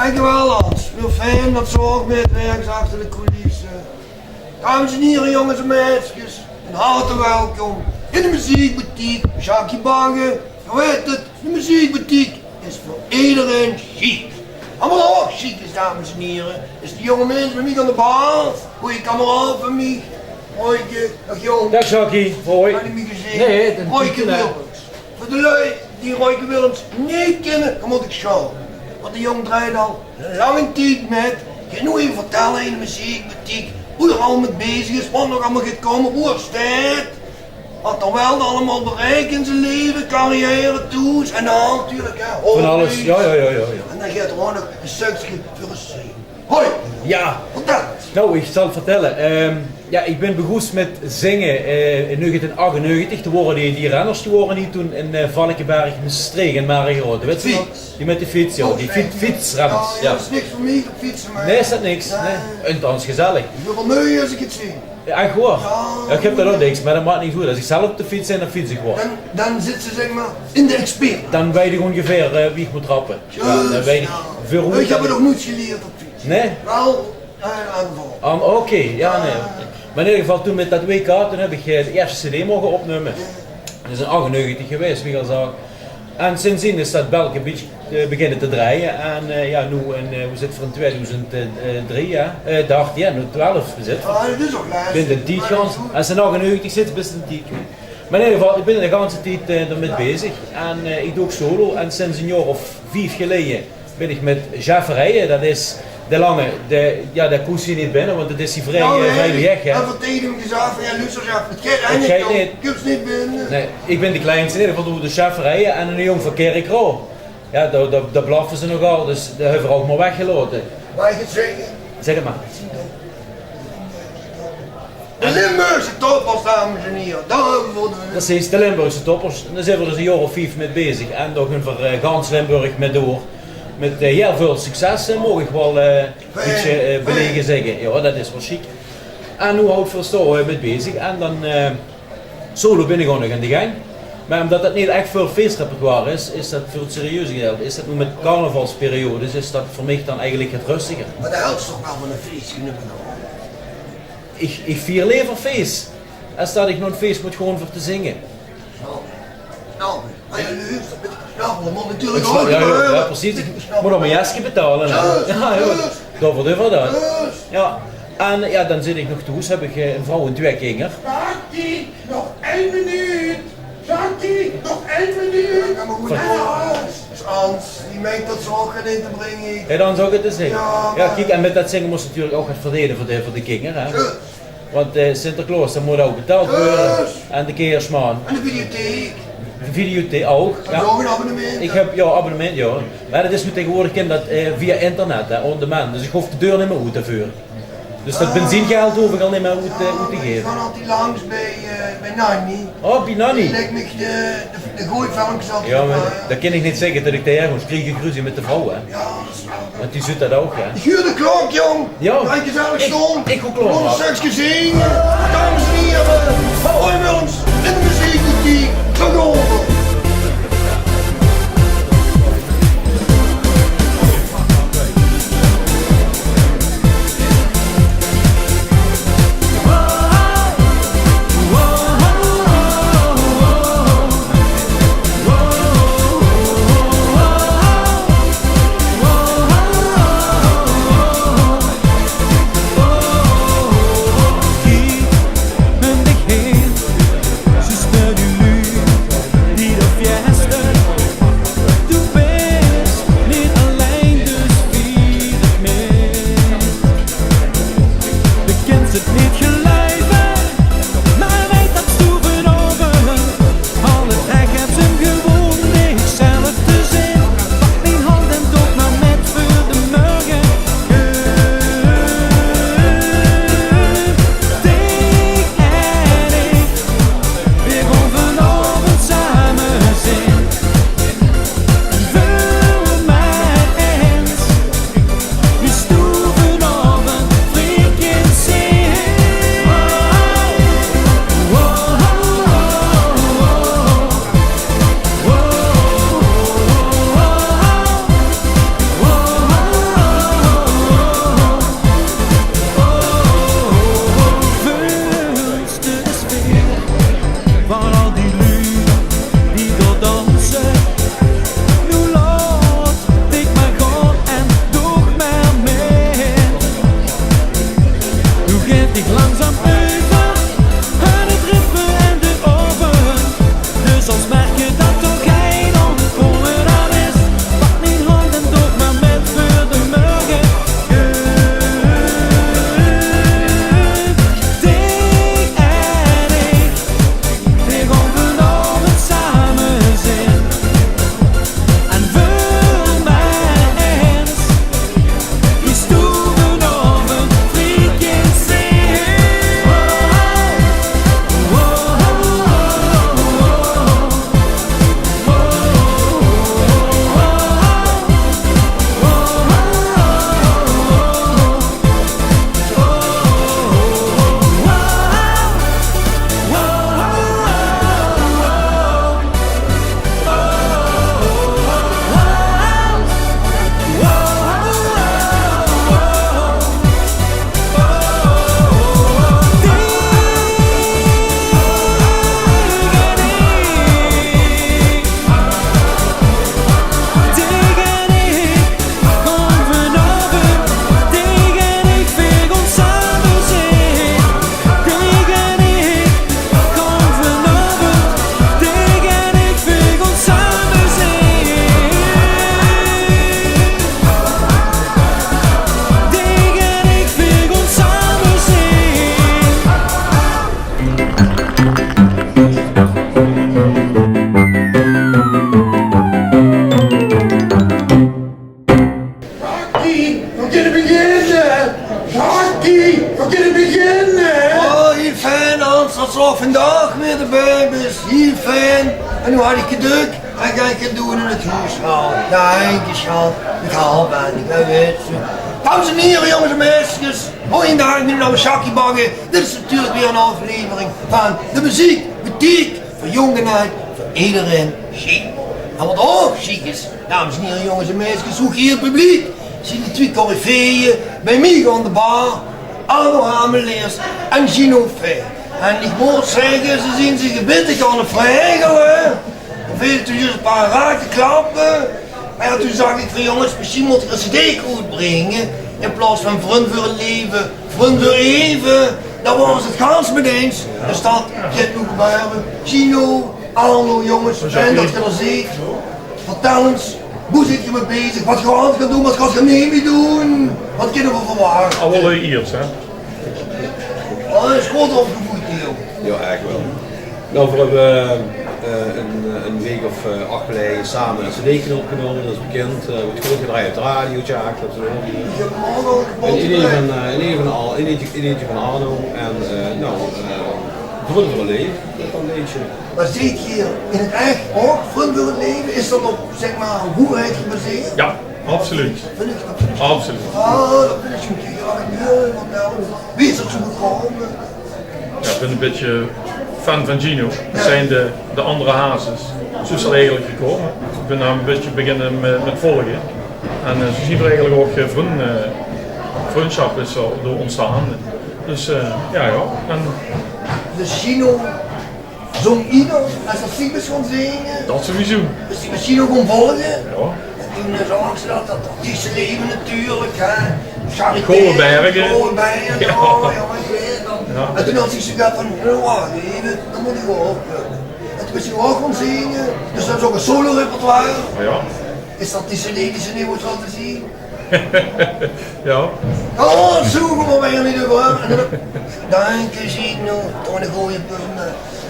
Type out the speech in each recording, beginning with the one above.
Dankjewel Hans, heel fijn dat zorgmedewerkers achter de coulissen. Dames en heren, jongens en meisjes, van harte welkom in de muziekboutique Jackie Bange. Je weet het, de muziekboutique is voor iedereen chic. Allemaal ook chic is, dames en heren, is de jonge mens met mij aan de baas. Goeie kameraad van mij. Hooike, dag jong. Dag Jackie, hoi. Had je me gezien? Nee, dat Hooike Willems. Voor de lui die Hooike Willems niet kennen, dan moet ik showen. Want de jong draait al lange tijd met. Je nu even vertellen in de muziekboutique hoe er al mee bezig is, wat nog allemaal gaat komen, hoe het staat. Wat er wel allemaal bereikt in zijn leven, carrière, toes en dan natuurlijk hè. Van alles, ja. En dan gaat er gewoon nog een stukje voor een zin. Hoi! Ja, Vertel eens. nou ik zal het vertellen. Ja, ik ben begonnen met zingen in 1998. Toen waren die renners die waren niet toen in Valkenberg met Streek en Marigrote. Weet je nog? Die met de fiets, ja, die fietsrenners. Ja, dat is niks voor mij op fietsen, maar... Nee, is dat niks? Nee. En dan is gezellig. Ik ben wel mooi als ik het zie. Ja, echt hoor. Ja, ik heb dat ook niks, maar dat maakt niet goed. Als ik zelf op de fiets ben, dan fiets ik gewoon. Dan zit ze zeg maar in de expert. Dan weet ik ongeveer wie ik moet trappen. Ja, dan weet ik veel hoe ik heb het nog nooit geleerd op fiets. Nee? Wel, aanval. Oké, ja nee. Maar in ieder geval toen met dat WK, toen heb ik de eerste cd mogen opnemen. Dat is in 98 geweest, wie al zag. En sindsdien is dat belk een beetje beginnen te draaien. En ja, nu we zitten voor in 2003, ja. Dacht, ja, nu 12 we zitten. Ah, dat is ook leuk. Ik ben de tijd gaan. En ze nog in 90 zitten, best een tijd. Maar in ieder geval, ik ben de hele tijd ermee bezig. En ik doe ook solo. En sinds een jaar of 5 geleden ben ik met jafferijen. Dat is de lange, dat koest je niet binnen, want het is die vrij weg. En voor tegen hem gezegd van ja, Lucer zegt het gaat niet. Ik heb niet binnen. Nee, ik ben de kleinste, in ieder geval doen we de jafferijen en een jong van Kerkroo. Ja, daar blaffen ze nogal, dus dat hebben we ook maar weggelaten. Mag ik het zeggen? Zeg het maar. De Limburgse toppers, dames en heren, daar hebben we voor de... Precies, de Limburgse toppers. Daar zijn we dus een jaar of 5 mee bezig en daar gaan we gans Limburg mee door. Met heel veel succes mogen ik wel een beetje belegen zeggen. Ja, dat is wel chic. En nu houdt veel staan met bezig en dan solo ben ik gewoon nog aan de gang. Maar omdat dat niet echt veel feestrepertoire is dat voor het serieuze gedeelte. Is dat nu met carnavalsperiodes, is dat voor mij dan eigenlijk het rustiger. Maar dat helpt toch wel van een feest genoeg. Ik vier liever feest. Als dat ik nog een feest moet gewoon voor te zingen. Nou, maar je luistert met de knabbelen, moet natuurlijk ook. Ja, precies. Ik moet nog mijn jasje betalen. Ja, daarvoor dat. Ja. En ja, dan zit ik nog thuis, heb ik een vrouw en 2 kinderen. Jackie, nog 1 minuut. Jackie, nog 1 minuut. Ja, maar goed, Hans, die meent dat ze ook gaan in te brengen. Ja, dan zou ik het eens zeggen. Ja, kijk, en met dat zingen moest natuurlijk ook het verdelen voor de kinderen. Hè. Want Sinterklaas, dat moet ook betaald worden. En de kerstman. En de videotheek. De videotheek ook. Heb je ook een abonnement? Ik heb abonnement, ja. Maar dat is nu tegenwoordig dat, via internet, on demand. Dus ik hoef de deur niet meer uit te vuren. Dus dat benzinegeld hoef ik al niet meer uit te geven. Ik ga altijd langs bij Nanny. Oh, bij Nanny? Die legt me de gooifilmpjes altijd. Ja, maar dat kan ik niet zeggen dat ik daar ergens kreeg een ruzie met de vrouw, hè. Ja, dat is wel. Want die zit dat ook, hè. Ik huur de klok, jong. Ja. Kijk eens aan de stond. Ik ook klok. Nog straks gezien. Dames en heren. Hoi Willems. In de muziekboutique. Terug over. Dat zal vandaag weer de baby's. Heel fijn. En nu had ik gedrukt. En ga ik het doen in het huishouden. Dank je schat. Ik haal ben ik, dat weet je. Dames en heren, jongens en meisjes. Goeiedag, nu naar mijn zakje baggen. Dit is natuurlijk weer een aflevering van de muziek, muziek voor jongenheid, voor iedereen chic. En wat ook chic is, dames en heren, jongens en meisjes, hoe hier het publiek. Zien de twee coryfeeën bij mij aan de bar. Arno Hameleers en Gino Fee. En ik moet zeggen, ze zien zich een beetje aan het verregelen. Dan weet je dus een paar raakte klappen. Maar ja, toen zag ik van jongens, misschien moet ik een cd uitbrengen. In plaats van vriend voor het leven, vriend voor even. Dan was het gans met eens. Dus dat gaat nu gebeuren. Gino, Arno jongens, fijn dat je er ziet. Vertel eens, hoe zit je mee bezig? Wat ga je gaan doen, wat ga je niet mee doen? Wat kunnen we verwachten? Alle eers, hè? Oh, dat is goed opgevoed hier. Ja, eigenlijk wel. Nou, we hebben een week of 8 geleden samen een cd opgenomen, dat is bekend. Wordt goed gedraaid op de radio, Jack, dat is wel een eentje van Arno en Vriend voor het leven, dat is een beetje. Maar zit je in het echt ook, Vriend voor het leven, is dat op zeg maar hoeheid gebaseerd? Ja, absoluut. Vind ik Absoluut. Oh, dat vind ik zo'n keer heel wat nou. Wie is er zo gekomen? Ja, ik ben een beetje fan van Gino. Dat zijn de andere hazes. Zo is het eigenlijk gekomen. Ik ben nou een beetje beginnen met volgen. En zo zien we eigenlijk ook vriendschap is zo door ontstaan. Dus ja. En Dus Gino zong ieder, als dat Siebes kon zingen, dat sowieso. dus die Gino kon volgen. Ja. En toen zag ze dat artieste leven natuurlijk, hè. Kolenbergen. Kolenbergen, Ja. ja, ik weet dat. Ja. En toen had hij zo gehad van, nou wacht even, dan moet ik ook. En toen is hij ook gaan zingen, dus dat is ook een solo repertoire. Ja. Is dat die CD die ze nu wordt laten zien? Ja. Oh, zoeken we weer niet over. Dank je, Gino, toch een goede punt.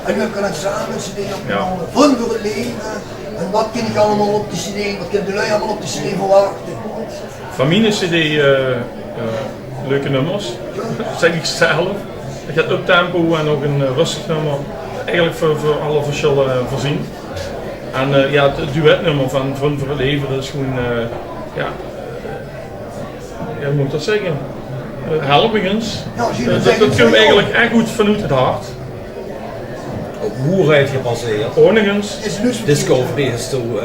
En nu heb ik een samen een CD opgenomen. Vriend voor het leven. En wat kan ik allemaal op de CD, wat kunnen de lui allemaal op de CD verwachten? Van mijn CD leuke nummers, zeg ik zelf. Het gaat uptempo en ook een rustig nummer. Eigenlijk voor alle verschillen voorzien. En ja, het duetnummer van Vriend voor het leven, dat is gewoon, hoe moet ik dat zeggen? Helpingens. Dat komt eigenlijk echt goed vanuit het hart. Op hoerheid gebaseerd. Oniggens. Discovery is toen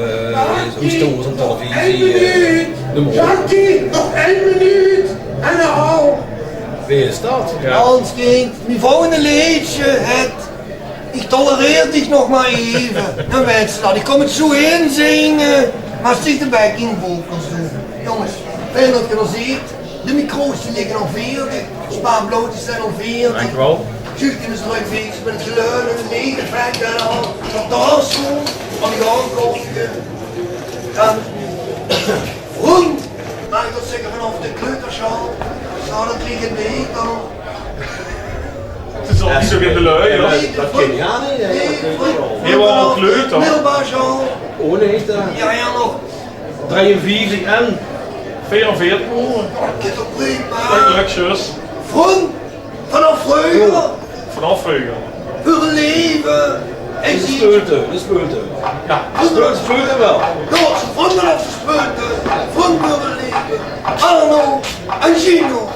historisch op televisie. Noem maar op. Jackie, nog 1 minuut en een half. Wie is dat? Ja. Hans kind, mijn volgende liedje, het. Ik tolereer dich nog maar even. Dan weet ze dat. Ik kom het zo inzingen, maar zit de backing vocals doen. Jongens, fijn dat je er ziet. De micro's die liggen al 40, spaarblootjes zijn al 40. Dankjewel. Jullie is druk bezig met het geluid en het leeg, het werk en al. Dat is goed. Want ik dames en heren. Groen, mag ik dat zeggen vanaf de kleuterschaal? Zou dat liggen niet dan? Het is al niet zo in de lui, hè? Dat ken je aan, hè? Helemaal kleuter. Middelbaar school. Oh nee, Ja, nog. 43 en 44 hoor. Ik heb toch prima. Lectures. Groen, vanaf vreugde, Vanaf vroeger. voor een leven. En de zie speeltuin. Ja. Speeltuin wel. Doorts van vanaf de speuten, van voor een leven. Arno en Gino.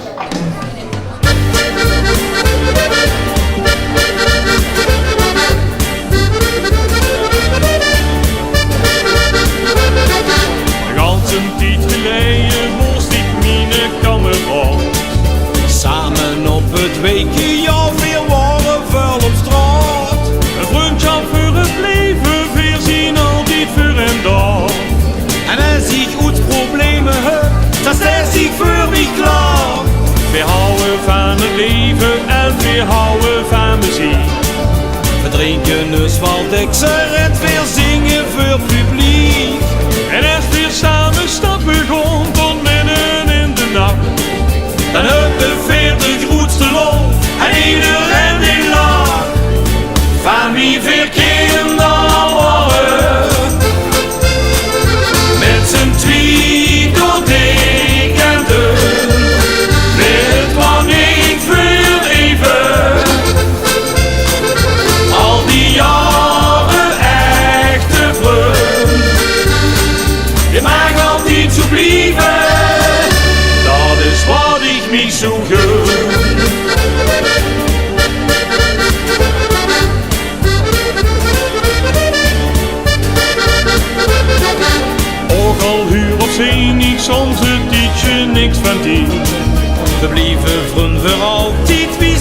Een tijd geleden moest ik mijn kameraad samen op het weekje, ja, weer waren vuil op straat. Een vriendschap voor het leven, weer zien altijd voor en dat. En als ik goed problemen heb, dan zet ik voor mij klaar. We houden van het leven en we houden van muziek. We drinken dus wat ik zeg en weer zingen voor publiek. En echt weer samen stappen gewoon tot midden in de nacht. Dan hebben we weer de grootste lol en iedereen die lacht. Van wie verkeerd dan waren. Met z'n twee door dik en dun. Met wat niet voor even. Al die jaren echte vreugd. Je mag altijd zo blijven, dat is wat ik me zo gun. Ook al huur of zee, ik soms een tijdje niks van die. We blijven vrienden voor altijd, wie